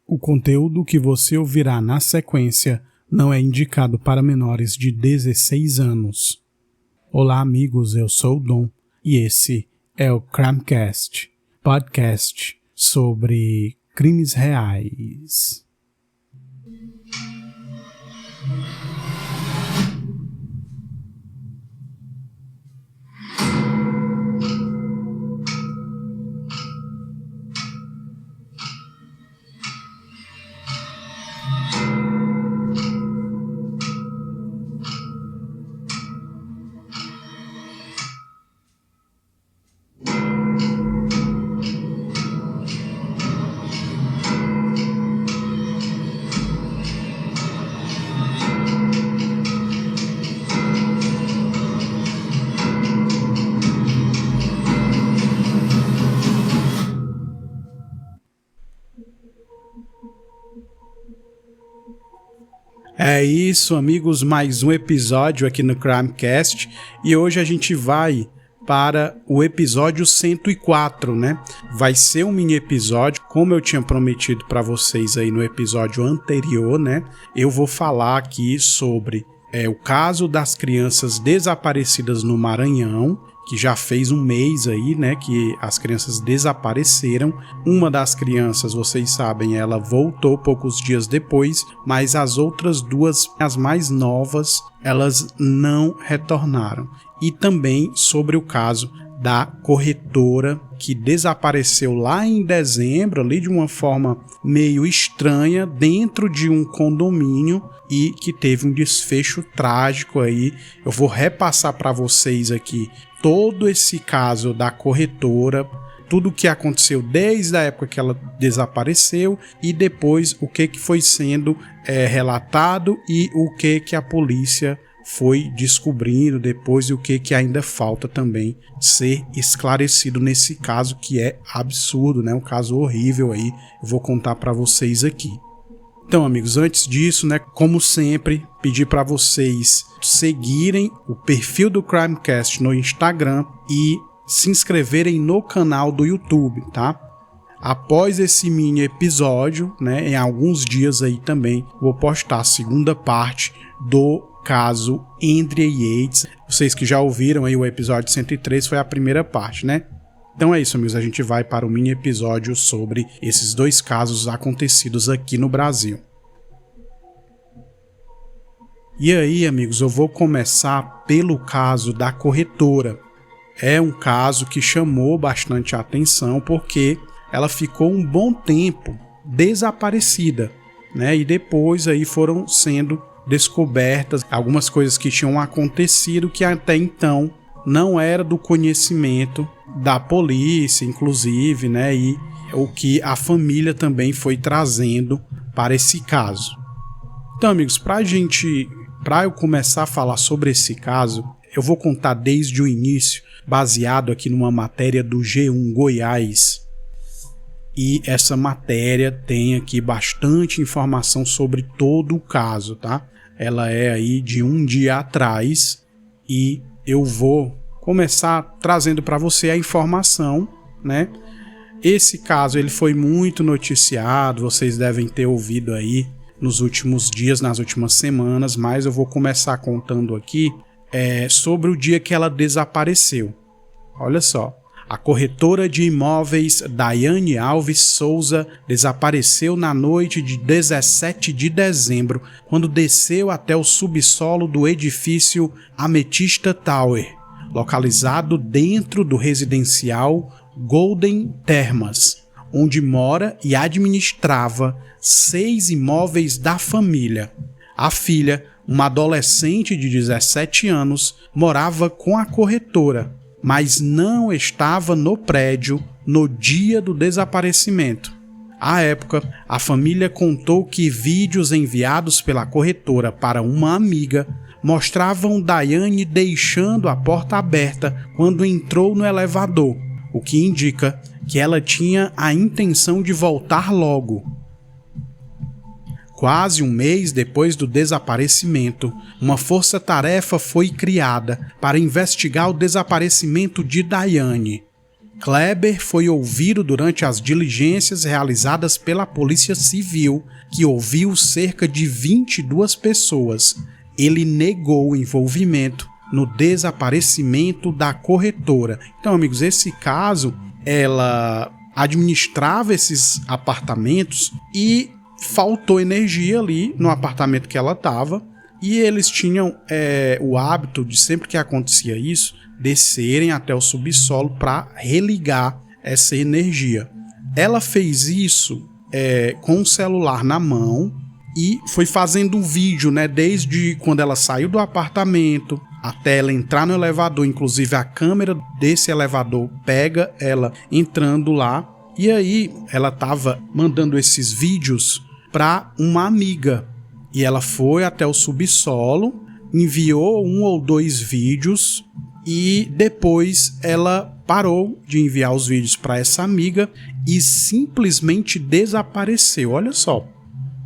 O conteúdo que você ouvirá na sequência não é indicado para menores de 16 anos. Olá, amigos, eu sou o Dom e esse é o Crimecast, podcast sobre crimes reais. É isso, amigos, mais um episódio aqui no Crimecast e hoje a gente vai para o episódio 104, né? Vai ser um mini episódio, como eu tinha prometido para vocês aí no episódio anterior, né? Eu vou falar aqui sobre o caso das crianças desaparecidas no Maranhão, que já fez um mês aí, né, que as crianças desapareceram. Uma das crianças, vocês sabem, ela voltou poucos dias depois, mas as outras duas, as mais novas, elas não retornaram. E também sobre o caso da corretora que desapareceu lá em dezembro, ali de uma forma meio estranha, dentro de um condomínio e que teve um desfecho trágico aí. Eu vou repassar para vocês aqui todo esse caso da corretora, tudo o que aconteceu desde a época que ela desapareceu e depois o que foi sendo relatado e o que a polícia foi descobrindo depois e o que ainda falta também ser esclarecido nesse caso, que é absurdo, né? Um caso horrível aí, eu vou contar para vocês aqui. Então, amigos, antes disso, né, como sempre, pedir para vocês seguirem o perfil do Crimecast no Instagram e se inscreverem no canal do YouTube, tá? Após esse mini episódio, né, em alguns dias aí também, vou postar a segunda parte do caso Andrea Yates. Vocês que já ouviram aí o episódio 103 foi a primeira parte, né? Então é isso, amigos, a gente vai para o mini episódio sobre esses dois casos acontecidos aqui no Brasil. E aí, amigos, eu vou começar pelo caso da corretora. É um caso que chamou bastante a atenção porque ela ficou um bom tempo desaparecida, né? E depois aí foram sendo descobertas algumas coisas que tinham acontecido que até então não era do conhecimento da polícia, inclusive, né? E o que a família também foi trazendo para esse caso. Então, amigos, para eu começar a falar sobre esse caso, eu vou contar desde o início, baseado aqui numa matéria do G1 Goiás. E essa matéria tem aqui bastante informação sobre todo o caso, tá? Ela é aí de um dia atrás e eu vou começar trazendo para você a informação, né? Esse caso ele foi muito noticiado, vocês devem ter ouvido aí nos últimos dias, nas últimas semanas, mas eu vou começar contando aqui sobre o dia que ela desapareceu. Olha só. A corretora de imóveis Daiane Alves Souza desapareceu na noite de 17 de dezembro, quando desceu até o subsolo do edifício Ametista Tower, localizado dentro do residencial Golden Termas, onde mora e administrava 6 imóveis da família. A filha, uma adolescente de 17 anos, morava com a corretora, mas não estava no prédio no dia do desaparecimento. À época, a família contou que vídeos enviados pela corretora para uma amiga mostravam Daiane deixando a porta aberta quando entrou no elevador, o que indica que ela tinha a intenção de voltar logo. Quase um mês depois do desaparecimento, uma força-tarefa foi criada para investigar o desaparecimento de Daiane. Kleber foi ouvido durante as diligências realizadas pela Polícia Civil, que ouviu cerca de 22 pessoas. Ele negou o envolvimento no desaparecimento da corretora. Então, amigos, esse caso, ela administrava esses apartamentos e faltou energia ali no apartamento que ela estava. E eles tinham o hábito de, sempre que acontecia isso, descerem até o subsolo para religar essa energia. Ela fez isso com o celular na mão e foi fazendo um vídeo, né, desde quando ela saiu do apartamento até ela entrar no elevador. Inclusive a câmera desse elevador pega ela entrando lá. E aí ela estava mandando esses vídeos para uma amiga. E ela foi até o subsolo, enviou 1 ou 2 vídeos e depois ela parou de enviar os vídeos para essa amiga e simplesmente desapareceu. Olha só,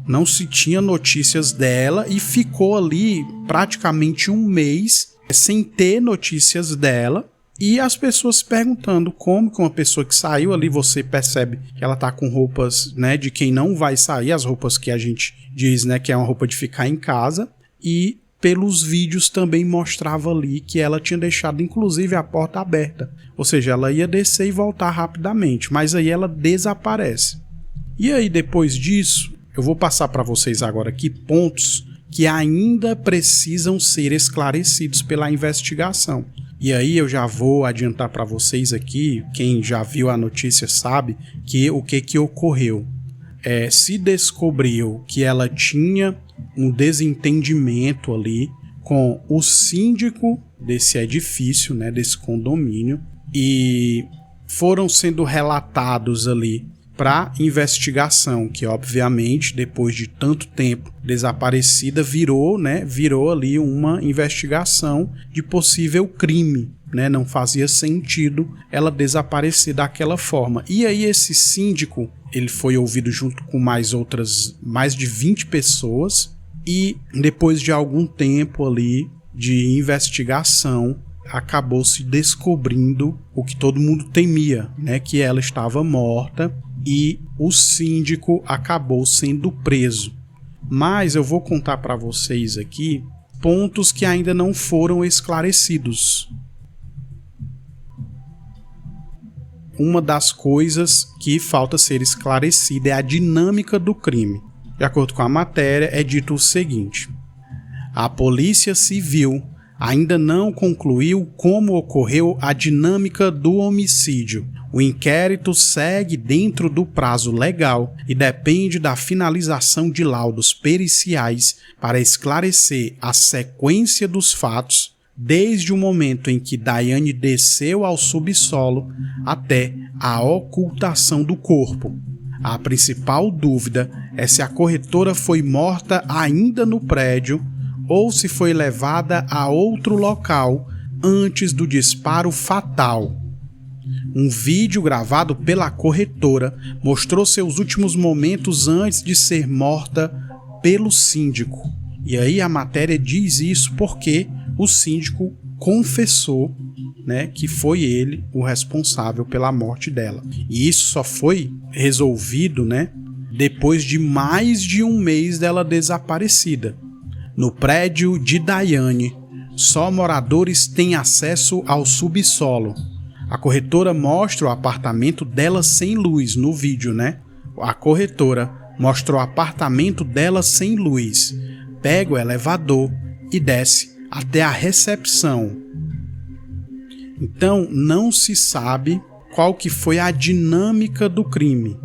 não se tinha notícias dela e ficou ali praticamente 1 mês sem ter notícias dela. E as pessoas se perguntando como que uma pessoa que saiu ali, você percebe que ela tá com roupas, né, de quem não vai sair, as roupas que a gente diz, né, que é uma roupa de ficar em casa, e pelos vídeos também mostrava ali que ela tinha deixado inclusive a porta aberta, ou seja, ela ia descer e voltar rapidamente, mas aí ela desaparece. E aí depois disso, eu vou passar para vocês agora aqui pontos que ainda precisam ser esclarecidos pela investigação. E aí eu já vou adiantar para vocês aqui, quem já viu a notícia sabe que o que ocorreu. Se descobriu que ela tinha um desentendimento ali com o síndico desse edifício, né, desse condomínio, e foram sendo relatados ali para investigação, que obviamente depois de tanto tempo desaparecida virou ali uma investigação de possível crime, né? Não fazia sentido ela desaparecer daquela forma. E aí esse síndico, ele foi ouvido junto com mais de 20 pessoas, e depois de algum tempo ali de investigação acabou se descobrindo o que todo mundo temia, né? Que ela estava morta. E o síndico acabou sendo preso. Mas eu vou contar para vocês aqui pontos que ainda não foram esclarecidos. Uma das coisas que falta ser esclarecida é a dinâmica do crime. De acordo com a matéria, é dito o seguinte: a Polícia Civil ainda não concluiu como ocorreu a dinâmica do homicídio. O inquérito segue dentro do prazo legal e depende da finalização de laudos periciais para esclarecer a sequência dos fatos, desde o momento em que Daiane desceu ao subsolo até a ocultação do corpo. A principal dúvida é se a corretora foi morta ainda no prédio ou se foi levada a outro local antes do disparo fatal. Um vídeo gravado pela corretora mostrou seus últimos momentos antes de ser morta pelo síndico. E aí a matéria diz isso porque o síndico confessou, né, que foi ele o responsável pela morte dela. E isso só foi resolvido, né, depois de mais de 1 mês dela desaparecida. No prédio de Daiane, só moradores têm acesso ao subsolo. A corretora mostra o apartamento dela sem luz no vídeo, né? A corretora mostra o apartamento dela sem luz. Pega o elevador e desce até a recepção. Então, não se sabe qual que foi a dinâmica do crime.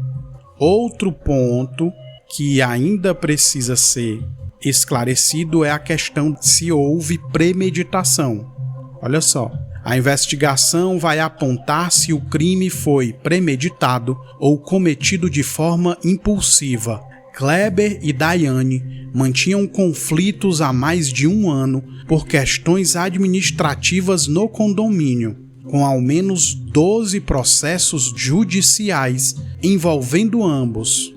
Outro ponto que ainda precisa ser esclarecido é a questão de se houve premeditação. Olha só, a investigação vai apontar se o crime foi premeditado ou cometido de forma impulsiva. Kleber e Daiane mantinham conflitos há mais de 1 ano por questões administrativas no condomínio, com ao menos 12 processos judiciais envolvendo ambos.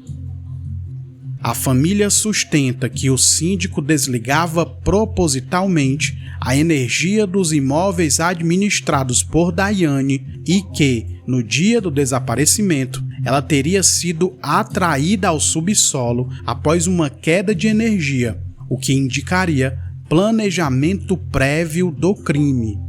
A família sustenta que o síndico desligava propositalmente a energia dos imóveis administrados por Daiane e que, No dia do desaparecimento, ela teria sido atraída ao subsolo após uma queda de energia, o que indicaria planejamento prévio do crime.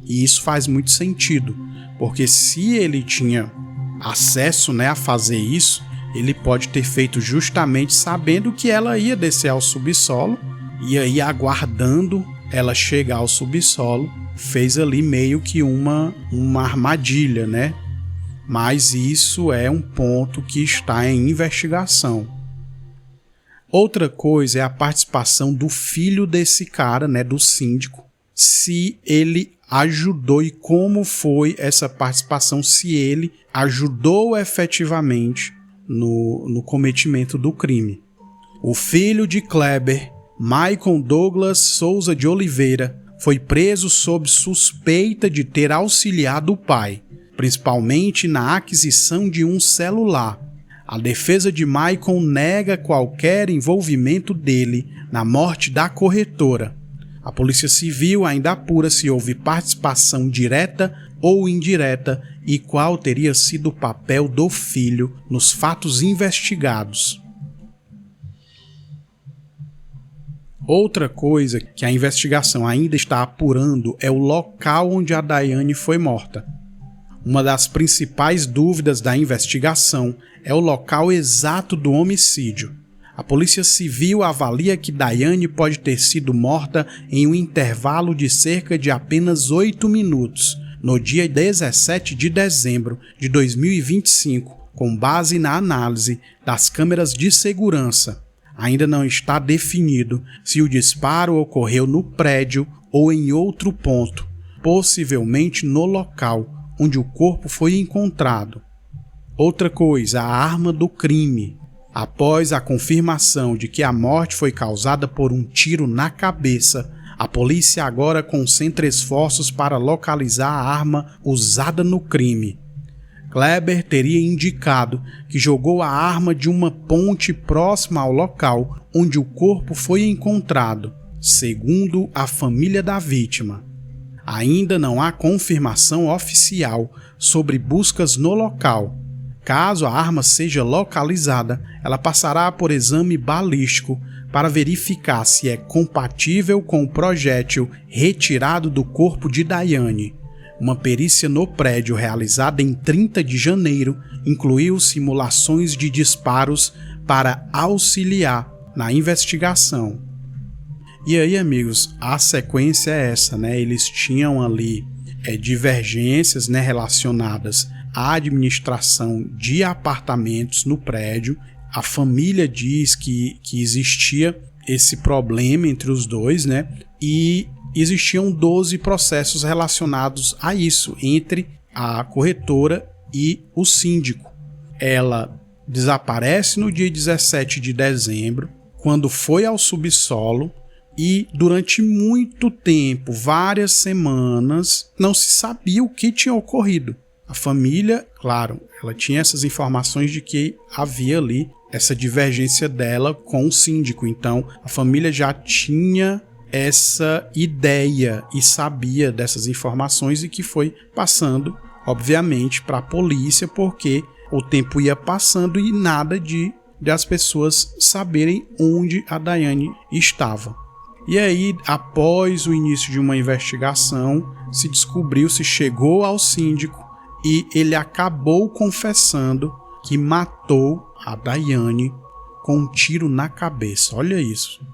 E isso faz muito sentido, porque se ele tinha acesso, a fazer isso, ele pode ter feito justamente sabendo que ela ia descer ao subsolo, e aí aguardando ela chegar ao subsolo, fez ali meio que uma armadilha, Mas isso é um ponto que está em investigação. Outra coisa é a participação do filho desse cara, do síndico, se ele ajudou e como foi essa participação, se ele ajudou efetivamente no cometimento do crime. O filho de Kleber, Michael Douglas Souza de Oliveira, foi preso sob suspeita de ter auxiliado o pai, principalmente na aquisição de um celular. A defesa de Michael nega qualquer envolvimento dele na morte da corretora. A Polícia Civil ainda apura se houve participação direta ou indireta e qual teria sido o papel do filho nos fatos investigados. Outra coisa que a investigação ainda está apurando é o local onde a Daiane foi morta. Uma das principais dúvidas da investigação é o local exato do homicídio. A Polícia Civil avalia que Daiane pode ter sido morta em um intervalo de cerca de apenas 8 minutos, no dia 17 de dezembro de 2025, com base na análise das câmeras de segurança. Ainda não está definido se o disparo ocorreu no prédio ou em outro ponto, possivelmente no local onde o corpo foi encontrado. Outra coisa, a arma do crime. Após a confirmação de que a morte foi causada por um tiro na cabeça, a polícia agora concentra esforços para localizar a arma usada no crime. Kleber teria indicado que jogou a arma de uma ponte próxima ao local onde o corpo foi encontrado, segundo a família da vítima. Ainda não há confirmação oficial sobre buscas no local. Caso a arma seja localizada, ela passará por exame balístico para verificar se é compatível com o projétil retirado do corpo de Daiane. Uma perícia no prédio realizada em 30 de janeiro incluiu simulações de disparos para auxiliar na investigação. E aí, amigos, a sequência é essa, Eles tinham ali divergências, relacionadas à administração de apartamentos no prédio. A família diz que existia esse problema entre os dois, E existiam 12 processos relacionados a isso, entre a corretora e o síndico. Ela desaparece no dia 17 de dezembro, quando foi ao subsolo, e durante muito tempo, várias semanas, não se sabia o que tinha ocorrido. A família, claro, ela tinha essas informações de que havia ali essa divergência dela com o síndico, então a família já tinha essa ideia e sabia dessas informações e que foi passando, obviamente, para a polícia, porque o tempo ia passando e nada de as pessoas saberem onde a Daiane estava. E aí, após o início de uma investigação, se descobriu, se chegou ao síndico e ele acabou confessando que matou a Daiane com um tiro na cabeça. Olha isso.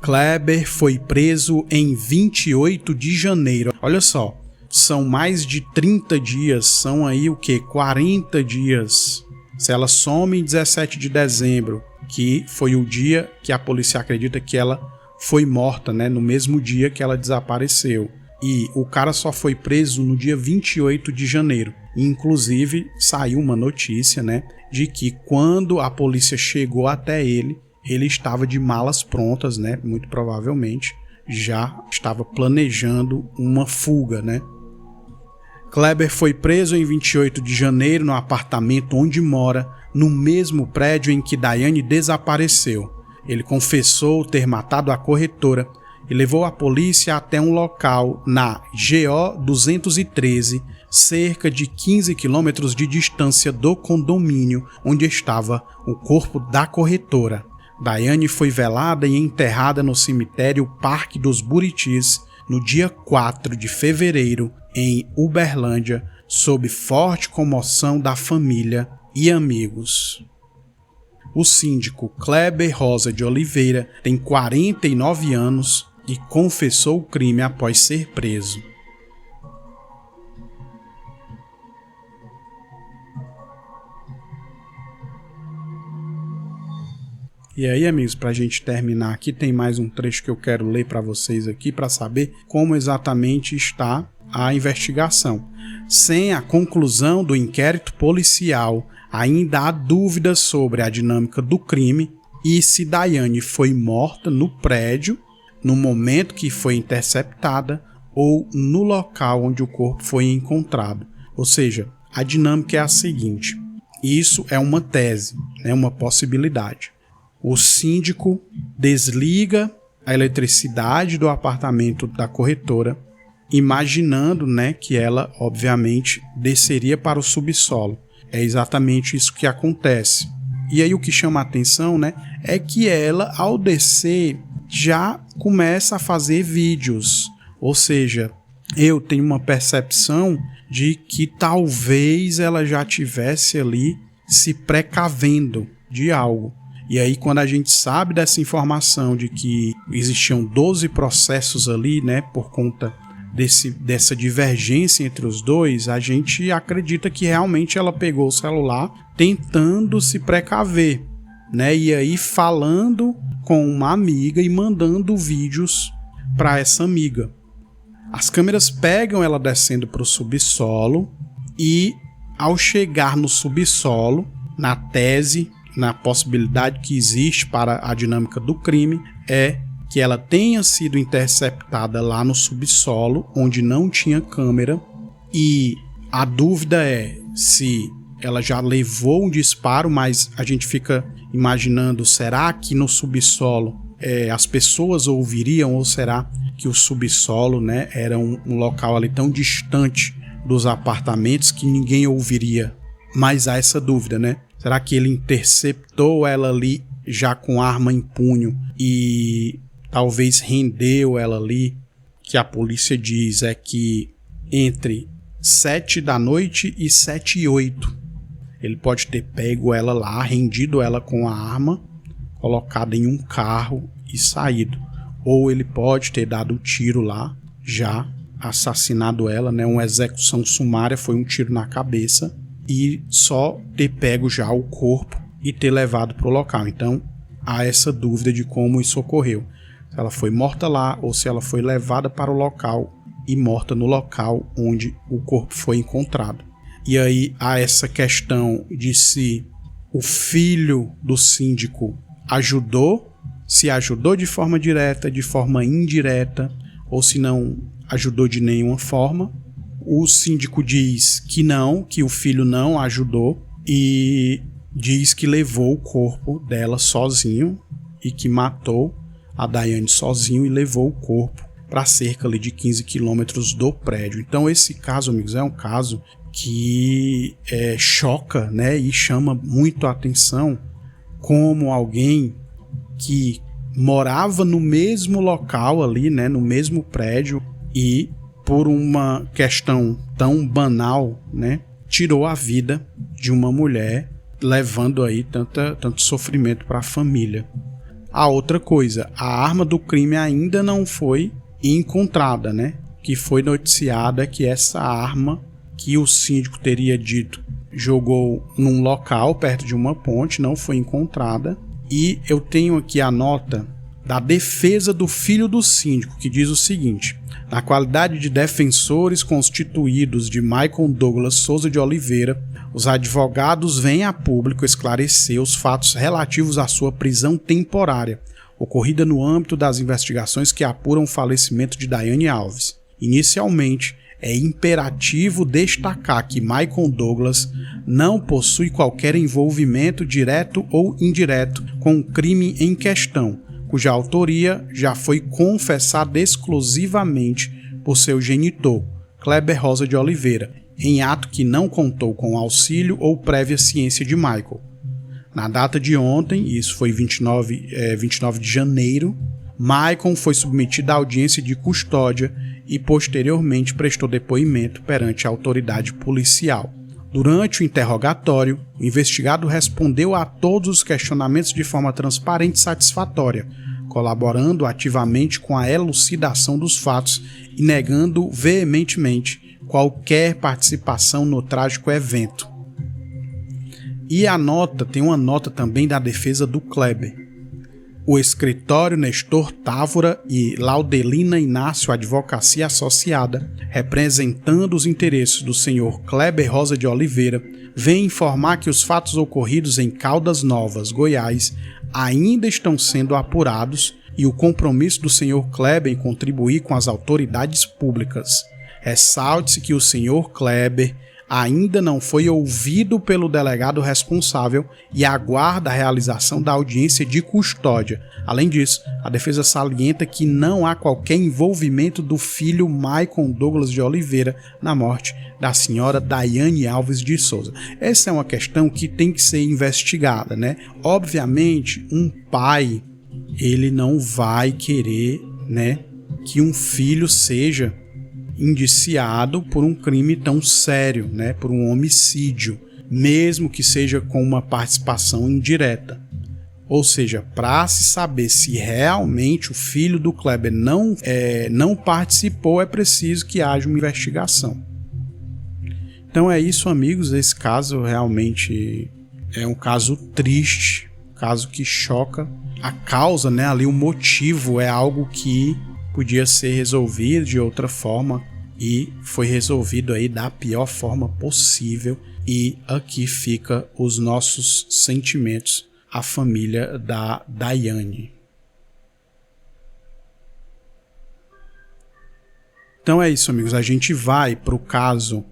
Kleber foi preso em 28 de janeiro. Olha só, são mais de 30 dias, são aí o quê? 40 dias. Se ela some em 17 de dezembro, que foi o dia que a polícia acredita que ela foi morta, no mesmo dia que ela desapareceu. E o cara só foi preso no dia 28 de janeiro. Inclusive, saiu uma notícia, de que quando a polícia chegou até ele estava de malas prontas, muito provavelmente já estava planejando uma fuga, Kleber foi preso em 28 de janeiro no apartamento onde mora, no mesmo prédio em que Daiane desapareceu. Ele confessou ter matado a corretora e levou a polícia até um local na GO 213, cerca de 15 quilômetros de distância do condomínio onde estava o corpo da corretora. Daiane foi velada e enterrada no cemitério Parque dos Buritis no dia 4 de fevereiro, em Uberlândia, sob forte comoção da família e amigos. O síndico Kleber Rosa de Oliveira tem 49 anos e confessou o crime após ser preso. E aí, amigos, para a gente terminar aqui, tem mais um trecho que eu quero ler para vocês aqui para saber como exatamente está a investigação. Sem a conclusão do inquérito policial, ainda há dúvidas sobre a dinâmica do crime e se Daiane foi morta no prédio, no momento que foi interceptada, ou no local onde o corpo foi encontrado. Ou seja, a dinâmica é a seguinte: isso é uma tese, é uma possibilidade. O síndico desliga a eletricidade do apartamento da corretora, imaginando, que ela, obviamente, desceria para o subsolo. É exatamente isso que acontece. E aí o que chama a atenção, é que ela, ao descer, já começa a fazer vídeos. Ou seja, eu tenho uma percepção de que talvez ela já tivesse ali se precavendo de algo. E aí, quando a gente sabe dessa informação de que existiam 12 processos ali, por conta dessa divergência entre os dois, a gente acredita que realmente ela pegou o celular tentando se precaver, E aí falando com uma amiga e mandando vídeos para essa amiga. As câmeras pegam ela descendo para o subsolo e, ao chegar no subsolo, na tese, na possibilidade que existe para a dinâmica do crime, é que ela tenha sido interceptada lá no subsolo, onde não tinha câmera, e a dúvida é se ela já levou um disparo, mas a gente fica imaginando, será que no subsolo as pessoas ouviriam, ou será que o subsolo era um local ali tão distante dos apartamentos que ninguém ouviria? Mas há essa dúvida, Será que ele interceptou ela ali já com arma em punho e talvez rendeu ela ali? Que a polícia diz é que entre 7 da noite e 7 e 8. Ele pode ter pego ela lá, rendido ela com a arma, colocado em um carro e saído. Ou ele pode ter dado o tiro lá, já assassinado ela, uma execução sumária, foi um tiro na cabeça, e só ter pego já o corpo e ter levado para o local. Então há essa dúvida de como isso ocorreu. Se ela foi morta lá ou se ela foi levada para o local e morta no local onde o corpo foi encontrado. E aí há essa questão de se o filho do síndico ajudou, se ajudou de forma direta, de forma indireta, ou se não ajudou de nenhuma forma. O síndico diz que não, que o filho não ajudou e diz que levou o corpo dela sozinho e que matou a Daiane sozinho e levou o corpo para cerca ali de 15 quilômetros do prédio. Então esse caso, amigos, é um caso que choca, e chama muito a atenção, como alguém que morava no mesmo local ali, no mesmo prédio, e por uma questão tão banal, tirou a vida de uma mulher, levando aí tanto sofrimento para a família. A outra coisa, a arma do crime ainda não foi encontrada, que foi noticiada que essa arma que o síndico teria dito jogou num local perto de uma ponte, não foi encontrada. E eu tenho aqui a nota da defesa do filho do síndico, que diz o seguinte: na qualidade de defensores constituídos de Michael Douglas Souza de Oliveira, os advogados vêm a público esclarecer os fatos relativos à sua prisão temporária, ocorrida no âmbito das investigações que apuram o falecimento de Daiane Alves. Inicialmente, é imperativo destacar que Michael Douglas não possui qualquer envolvimento direto ou indireto com o crime em questão, cuja autoria já foi confessada exclusivamente por seu genitor, Kleber Rosa de Oliveira, em ato que não contou com auxílio ou prévia ciência de Michael. Na data de ontem, isso foi 29 de janeiro, Michael foi submetido à audiência de custódia e posteriormente prestou depoimento perante a autoridade policial. Durante o interrogatório, o investigado respondeu a todos os questionamentos de forma transparente e satisfatória, colaborando ativamente com a elucidação dos fatos e negando veementemente qualquer participação no trágico evento. E tem uma nota também da defesa do Kleber. O escritório Nestor Távora e Laudelina Inácio Advocacia Associada, representando os interesses do senhor Kleber Rosa de Oliveira, vem informar que os fatos ocorridos em Caldas Novas, Goiás, ainda estão sendo apurados e o compromisso do senhor Kleber em contribuir com as autoridades públicas. Ressalte-se que o senhor Kleber ainda não foi ouvido pelo delegado responsável e aguarda a realização da audiência de custódia. Além disso, a defesa salienta que não há qualquer envolvimento do filho Michael Douglas de Oliveira na morte da senhora Daiane Alves de Souza. Essa é uma questão que tem que ser investigada, né? Obviamente, um pai, ele não vai querer, né, que um filho seja indiciado por um crime tão sério, né, por um homicídio, mesmo que seja com uma participação indireta. Ou seja, para se saber se realmente o filho do Kleber não participou, é preciso que haja uma investigação. Então é isso, amigos. Esse caso realmente é um caso triste, caso que choca. A causa, né, ali o motivo é algo que podia ser resolvido de outra forma e foi resolvido aí da pior forma possível, e aqui fica os nossos sentimentos à família da Daiane. Então é isso, amigos, a gente vai para o caso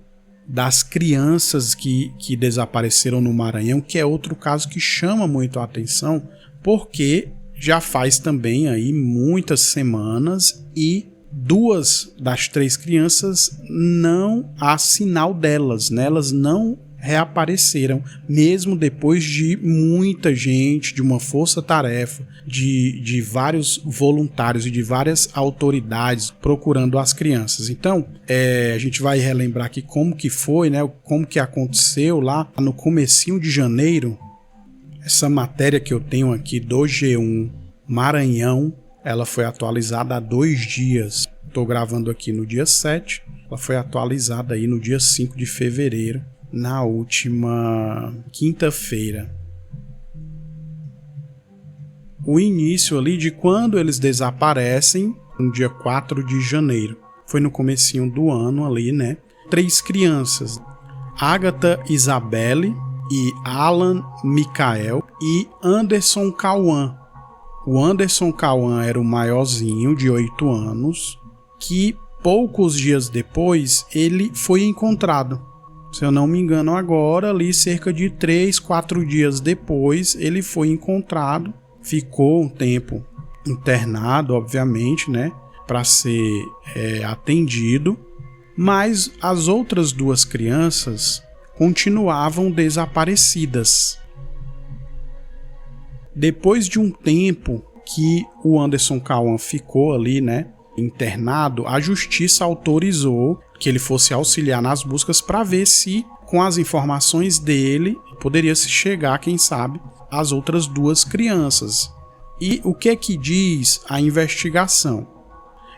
das crianças que desapareceram no Maranhão, que é outro caso que chama muito a atenção, porque já faz também aí muitas semanas e 2 das 3 crianças não há sinal delas, né? Elas não reapareceram, mesmo depois de muita gente, de uma força-tarefa, de vários voluntários e de várias autoridades procurando as crianças. Então, a gente vai relembrar aqui como que foi, né? Como que aconteceu lá no comecinho de janeiro. Essa matéria que eu tenho aqui do G1 Maranhão, ela foi atualizada há 2 dias. Estou gravando aqui no dia 7, ela foi atualizada aí no dia 5 de fevereiro, na última quinta-feira. O início ali de quando eles desaparecem, no dia 4 de janeiro. Foi no comecinho do ano ali, né? 3 crianças, Agatha Isabelle e Alan Micael e Anderson Cauã. O Anderson Cauã era o maiorzinho, de 8 anos, que poucos dias depois ele foi encontrado. Se eu não me engano agora, ali cerca de 3, 4 dias depois, ele foi encontrado. Ficou um tempo internado, obviamente, né, para ser atendido. Mas as outras 2 crianças continuavam desaparecidas. Depois de um tempo que o Anderson Cauã ficou ali, né, internado, a justiça autorizou que ele fosse auxiliar nas buscas para ver se, com as informações dele, poderia se chegar, quem sabe, às outras 2 crianças. E o que é que diz a investigação?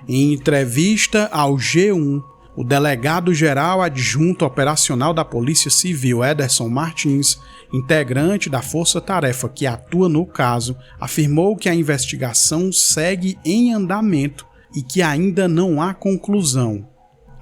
Em entrevista ao G1, o delegado-geral adjunto operacional da Polícia Civil, Ederson Martins, integrante da força-tarefa que atua no caso, afirmou que a investigação segue em andamento e que ainda não há conclusão.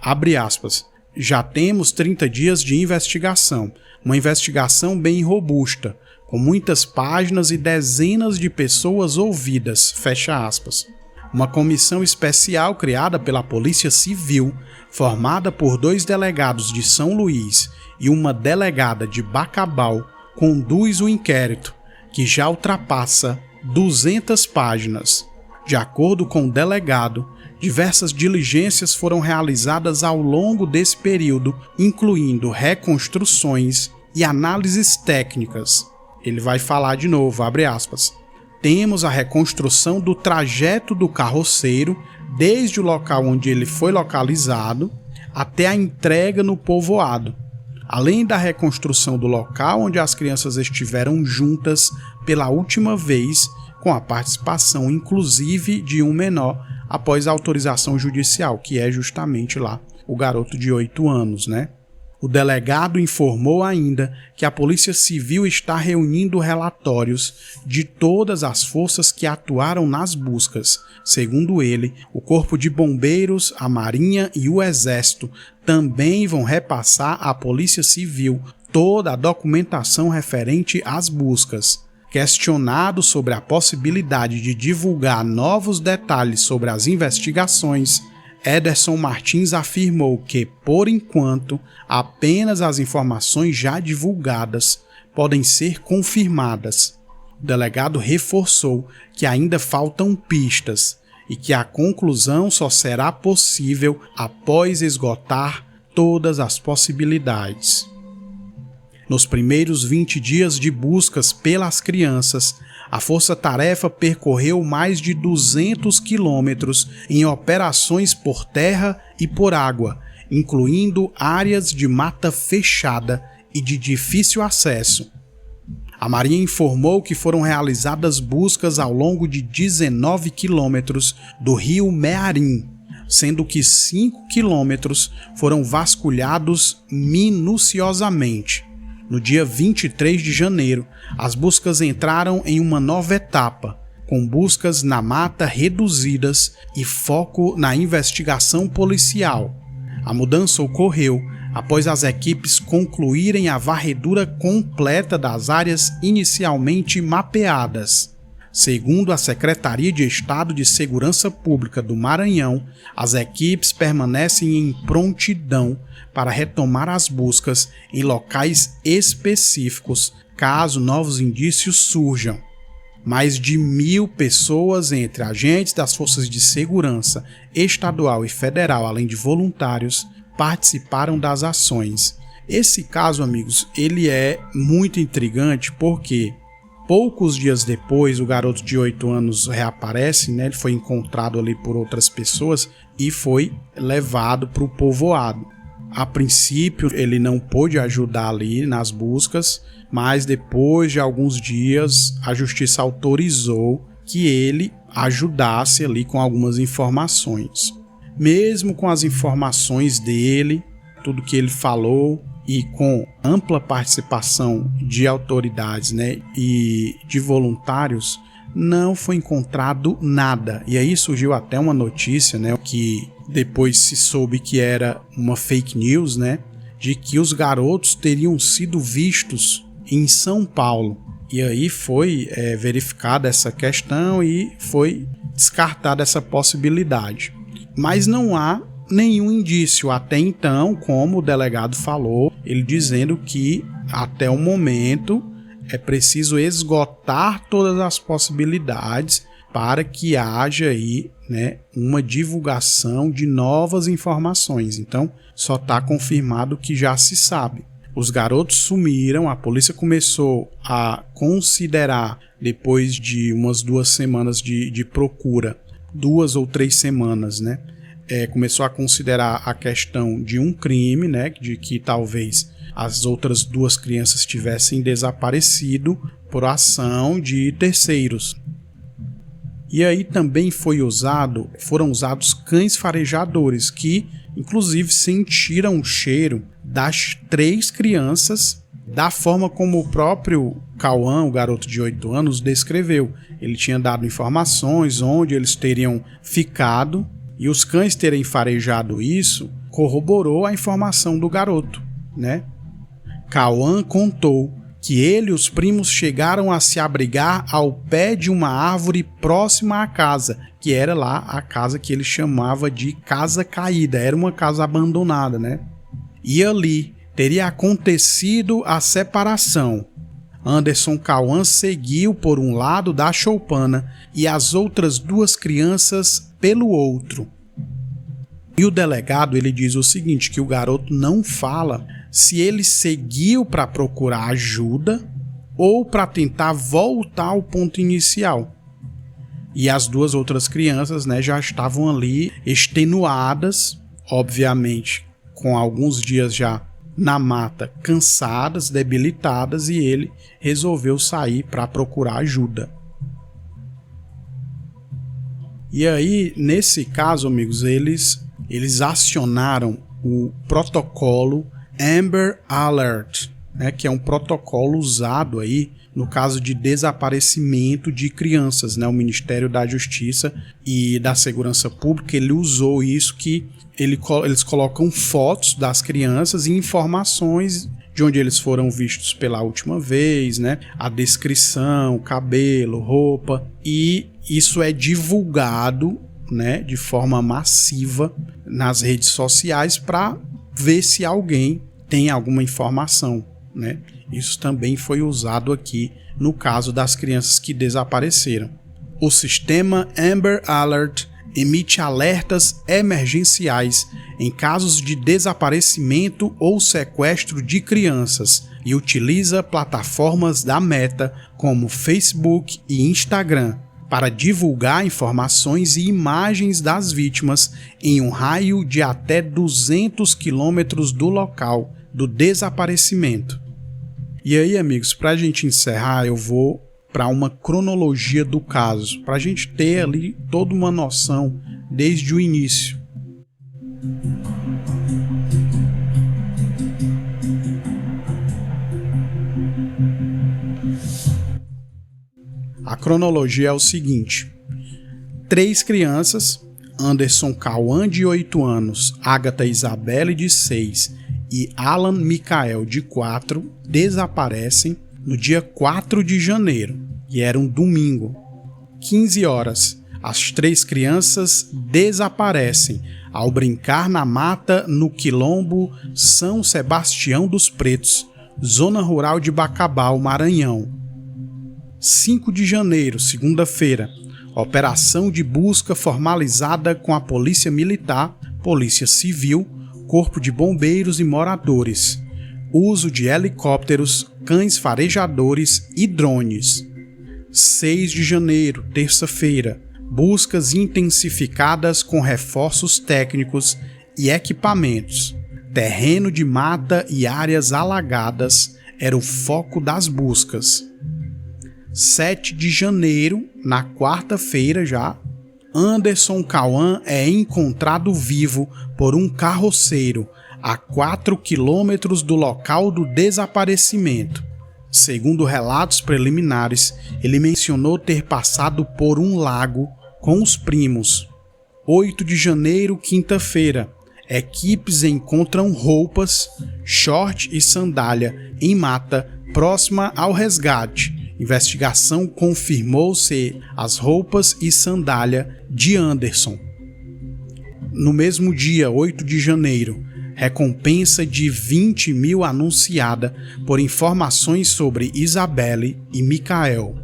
Abre aspas. Já temos 30 dias de investigação, uma investigação bem robusta, com muitas páginas e dezenas de pessoas ouvidas, fecha aspas. Uma comissão especial criada pela Polícia Civil, formada por 2 delegados de São Luís e uma delegada de Bacabal, conduz o inquérito, que já ultrapassa 200 páginas. De acordo com o delegado, diversas diligências foram realizadas ao longo desse período, incluindo reconstruções e análises técnicas. Ele vai falar de novo, abre aspas. Temos a reconstrução do trajeto do carroceiro, desde o local onde ele foi localizado até a entrega no povoado, além da reconstrução do local onde as crianças estiveram juntas pela última vez, com a participação inclusive de um menor após a autorização judicial, que é justamente lá o garoto de 8 anos, né? O delegado informou ainda que a Polícia Civil está reunindo relatórios de todas as forças que atuaram nas buscas. Segundo ele, o Corpo de Bombeiros, a Marinha e o Exército também vão repassar à Polícia Civil toda a documentação referente às buscas. Questionado sobre a possibilidade de divulgar novos detalhes sobre as investigações, Ederson Martins afirmou que, por enquanto, apenas as informações já divulgadas podem ser confirmadas. O delegado reforçou que ainda faltam pistas e que a conclusão só será possível após esgotar todas as possibilidades. Nos primeiros 20 dias de buscas pelas crianças, a Força-Tarefa percorreu mais de 200 quilômetros em operações por terra e por água, incluindo áreas de mata fechada e de difícil acesso. A Marinha informou que foram realizadas buscas ao longo de 19 quilômetros do rio Mearim, sendo que 5 quilômetros foram vasculhados minuciosamente. No dia 23 de janeiro, as buscas entraram em uma nova etapa, com buscas na mata reduzidas e foco na investigação policial. A mudança ocorreu após as equipes concluírem a varredura completa das áreas inicialmente mapeadas. Segundo a Secretaria de Estado de Segurança Pública do Maranhão, as equipes permanecem em prontidão para retomar as buscas em locais específicos, caso novos indícios surjam. Mais de 1.000 pessoas, entre agentes das forças de segurança estadual e federal, além de voluntários, participaram das ações. Esse caso, amigos, ele é muito intrigante porque poucos dias depois o garoto de 8 anos reaparece, né? Ele foi encontrado ali por outras pessoas e foi levado para o povoado. A princípio ele não pôde ajudar ali nas buscas, mas depois de alguns dias a justiça autorizou que ele ajudasse ali com algumas informações. Mesmo com as informações dele, tudo que ele falou e com ampla participação de autoridades, né, e de voluntários, não foi encontrado nada. E aí surgiu até uma notícia, né, que depois se soube que era uma fake news, né, de que os garotos teriam sido vistos em São Paulo. E aí foi verificada essa questão e foi descartada essa possibilidade. Mas não há nenhum indício até então, como o delegado falou, ele dizendo que até o momento é preciso esgotar todas as possibilidades para que haja aí, né, uma divulgação de novas informações. Então, só está confirmado que já se sabe. Os garotos sumiram, a polícia começou a considerar, depois de umas 2 semanas de procura, 2 ou 3 semanas, né? Começou a considerar a questão de um crime, né? De que talvez as outras 2 crianças tivessem desaparecido por ação de terceiros. E aí também foram usados cães farejadores que, inclusive, sentiram o cheiro das 3 crianças da forma como o próprio Cauã, o garoto de 8 anos, descreveu. Ele tinha dado informações onde eles teriam ficado e os cães terem farejado isso corroborou a informação do garoto, né? Cauã contou que ele e os primos chegaram a se abrigar ao pé de uma árvore próxima à casa, que era lá a casa que ele chamava de Casa Caída, era uma casa abandonada, né? E ali teria acontecido a separação. Anderson Cauã seguiu por um lado da choupana e as outras 2 crianças pelo outro. E o delegado ele diz o seguinte, que o garoto não fala se ele seguiu para procurar ajuda ou para tentar voltar ao ponto inicial. E as 2 outras crianças, né, já estavam ali extenuadas, obviamente, com alguns dias já na mata, cansadas, debilitadas, e ele resolveu sair para procurar ajuda. E aí, nesse caso, amigos, eles acionaram o protocolo Amber Alert, né, que é um protocolo usado aí no caso de desaparecimento de crianças, né? O Ministério da Justiça e da Segurança Pública, ele usou isso, que eles colocam fotos das crianças e informações de onde eles foram vistos pela última vez, né? A descrição, cabelo, roupa, e isso é divulgado, né, de forma massiva nas redes sociais para ver se alguém tem alguma informação, né? Isso também foi usado aqui no caso das crianças que desapareceram. O sistema Amber Alert emite alertas emergenciais em casos de desaparecimento ou sequestro de crianças e utiliza plataformas da Meta como Facebook e Instagram para divulgar informações e imagens das vítimas em um raio de até 200 quilômetros do local do desaparecimento. E aí, amigos, para a gente encerrar, eu vou para uma cronologia do caso, para a gente ter ali toda uma noção desde o início. A cronologia é o seguinte: 3 crianças, Anderson Cauã, de 8 anos, Agatha Isabelle, de 6 e Alan Michael, de 4, desaparecem no dia 4 de janeiro, e era um domingo. 15 horas, as 3 crianças desaparecem ao brincar na mata no quilombo São Sebastião dos Pretos, zona rural de Bacabal, Maranhão. 5 de janeiro, segunda-feira, operação de busca formalizada com a Polícia Militar, Polícia Civil, Corpo de Bombeiros e moradores. Uso de helicópteros, cães farejadores e drones. 6 de janeiro, terça-feira, buscas intensificadas com reforços técnicos e equipamentos. Terreno de mata e áreas alagadas era o foco das buscas. 7 de janeiro, na quarta-feira já, Anderson Cauã é encontrado vivo por um carroceiro a 4 quilômetros do local do desaparecimento. Segundo relatos preliminares, ele mencionou ter passado por um lago com os primos. 8 de janeiro, quinta-feira, equipes encontram roupas, short e sandália em mata próxima ao resgate. Investigação confirmou ser as roupas e sandália de Anderson. No mesmo dia, 8 de janeiro, recompensa de 20 mil anunciada por informações sobre Isabelle e Michael.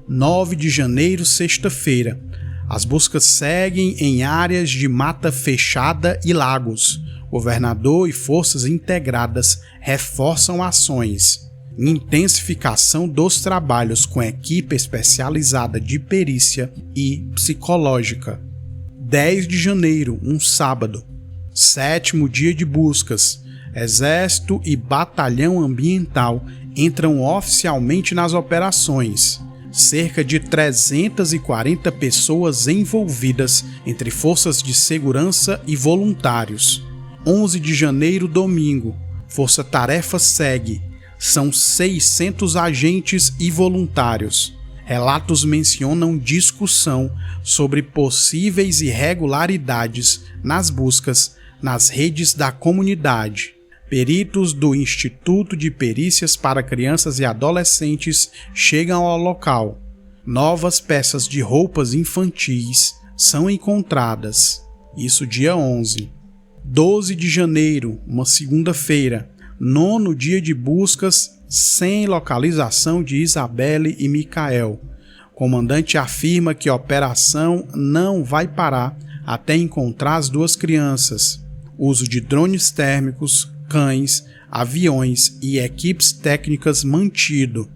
9 de janeiro, sexta-feira, as buscas seguem em áreas de mata fechada e lagos. Governador e forças integradas reforçam ações. Intensificação dos trabalhos com equipe especializada de perícia e psicológica. 10 de janeiro, um sábado, 7º dia de buscas. Exército e Batalhão Ambiental entram oficialmente nas operações. Cerca de 340 pessoas envolvidas entre forças de segurança e voluntários. 11 de janeiro, domingo, Força Tarefa segue. São 600 agentes e voluntários. Relatos mencionam discussão sobre possíveis irregularidades nas buscas nas redes da comunidade. Peritos do Instituto de Perícias para Crianças e Adolescentes chegam ao local. Novas peças de roupas infantis são encontradas. Isso dia 11. 12 de janeiro, uma segunda-feira. 9º dia de buscas, sem localização de Isabelle e Michael. O comandante afirma que a operação não vai parar até encontrar as duas crianças. Uso de drones térmicos, cães, aviões e equipes técnicas mantido.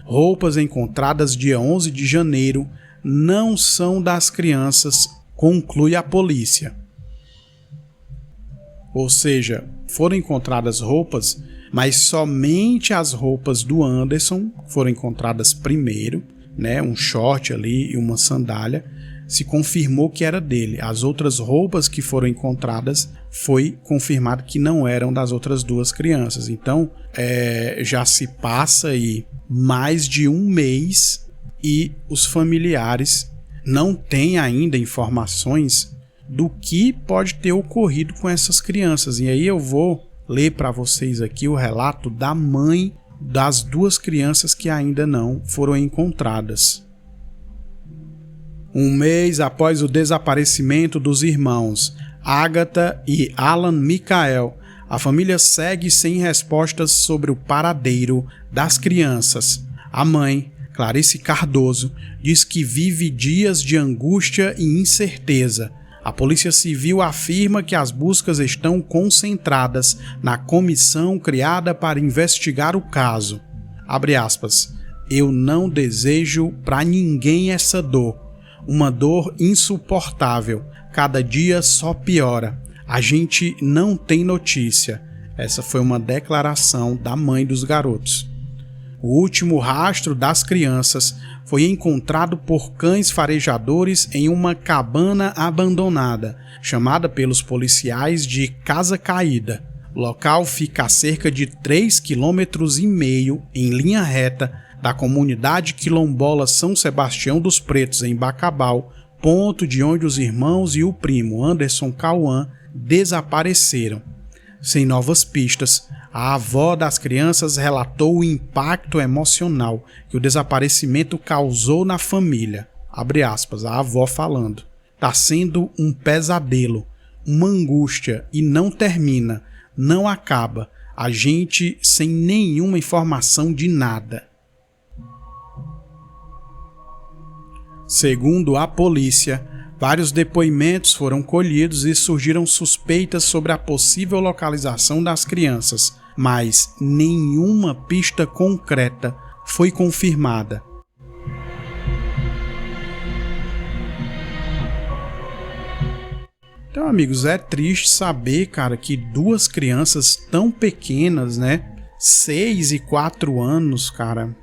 Roupas encontradas dia 11 de janeiro não são das crianças, conclui a polícia. Ou seja, foram encontradas roupas, mas somente as roupas do Anderson foram encontradas primeiro, né? Um short ali e uma sandália. Se confirmou que era dele. As outras roupas que foram encontradas foi confirmado que não eram das outras duas crianças. Então, já se passa aí mais de um mês e os familiares não têm ainda informações do que pode ter ocorrido com essas crianças. E aí eu vou ler para vocês aqui o relato da mãe das duas crianças que ainda não foram encontradas. Um mês após o desaparecimento dos irmãos Agatha e Alan Michael, a família segue sem respostas sobre o paradeiro das crianças. A mãe, Clarice Cardoso, diz que vive dias de angústia e incerteza. A Polícia Civil afirma que as buscas estão concentradas na comissão criada para investigar o caso. Abre aspas. Eu não desejo para ninguém essa dor. Uma dor insuportável. Cada dia só piora. A gente não tem notícia. Essa foi uma declaração da mãe dos garotos. O último rastro das crianças foi encontrado por cães farejadores em uma cabana abandonada, chamada pelos policiais de Casa Caída. O local fica a cerca de 3,5 km em linha reta da comunidade quilombola São Sebastião dos Pretos, em Bacabal, ponto de onde os irmãos e o primo Anderson Cauã desapareceram. Sem novas pistas, a avó das crianças relatou o impacto emocional que o desaparecimento causou na família. Abre aspas, a avó falando. Tá sendo um pesadelo, uma angústia e não termina, não acaba. A gente sem nenhuma informação de nada. Segundo a polícia, vários depoimentos foram colhidos e surgiram suspeitas sobre a possível localização das crianças, mas nenhuma pista concreta foi confirmada. Então, amigos, é triste saber, cara, que duas crianças tão pequenas, né, 6 e 4 anos, cara,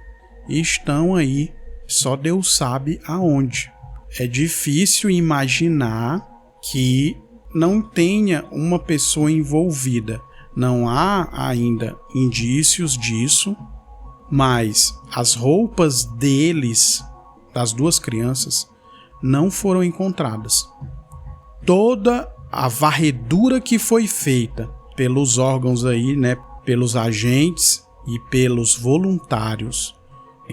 estão aí, só Deus sabe aonde. É difícil imaginar que não tenha uma pessoa envolvida. Não há ainda indícios disso, mas as roupas deles, das duas crianças, não foram encontradas. Toda a varredura que foi feita pelos órgãos aí, né, pelos agentes e pelos voluntários,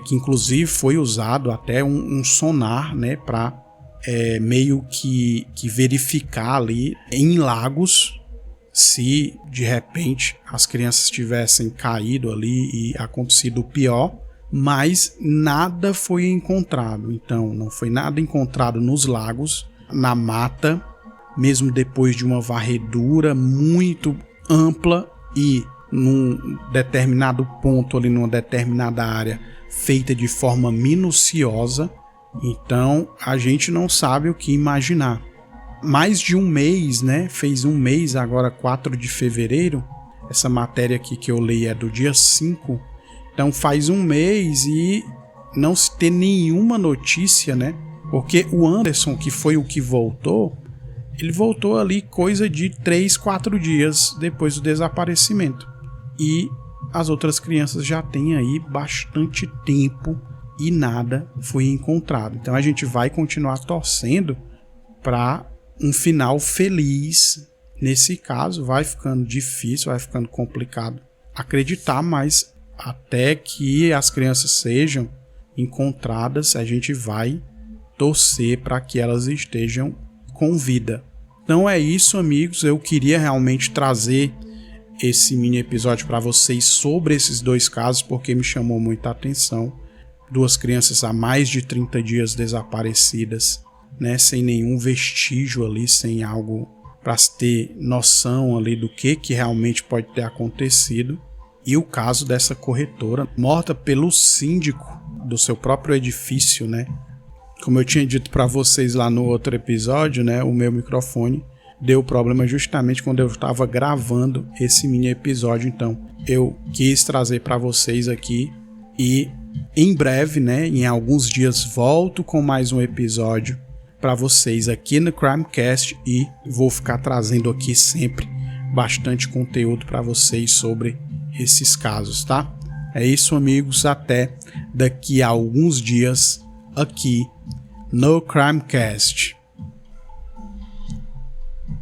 que inclusive foi usado até um sonar, né, para meio que verificar ali em lagos se de repente as crianças tivessem caído ali e acontecido o pior, mas nada foi encontrado. Então não foi nada encontrado nos lagos, na mata, mesmo depois de uma varredura muito ampla e num determinado ponto ali, numa determinada área feita de forma minuciosa. Então a gente não sabe o que imaginar. Mais de um mês, né? Fez um mês agora, 4 de fevereiro. Essa matéria aqui que eu leio é do dia 5. Então faz um mês e não se tem nenhuma notícia, né? Porque o Anderson, que foi o que voltou, ele voltou ali coisa de 3, 4 dias depois do desaparecimento. E as outras crianças já têm aí bastante tempo e nada foi encontrado. Então a gente vai continuar torcendo para um final feliz. Nesse caso vai ficando difícil, vai ficando complicado acreditar, mas até que as crianças sejam encontradas, a gente vai torcer para que elas estejam com vida. Então é isso, amigos. Eu queria realmente trazer esse mini episódio para vocês sobre esses 2 casos, porque me chamou muita atenção. 2 crianças há mais de 30 dias desaparecidas, né, sem nenhum vestígio ali, sem algo para ter noção ali do que realmente pode ter acontecido. E o caso dessa corretora morta pelo síndico do seu próprio edifício, né? Como eu tinha dito para vocês lá no outro episódio, né, o meu microfone deu problema justamente quando eu estava gravando esse mini episódio, então eu quis trazer para vocês aqui e em breve, né, em alguns dias volto com mais um episódio para vocês aqui no Crimecast e vou ficar trazendo aqui sempre bastante conteúdo para vocês sobre esses casos, tá? É isso, amigos, até daqui a alguns dias aqui no Crimecast.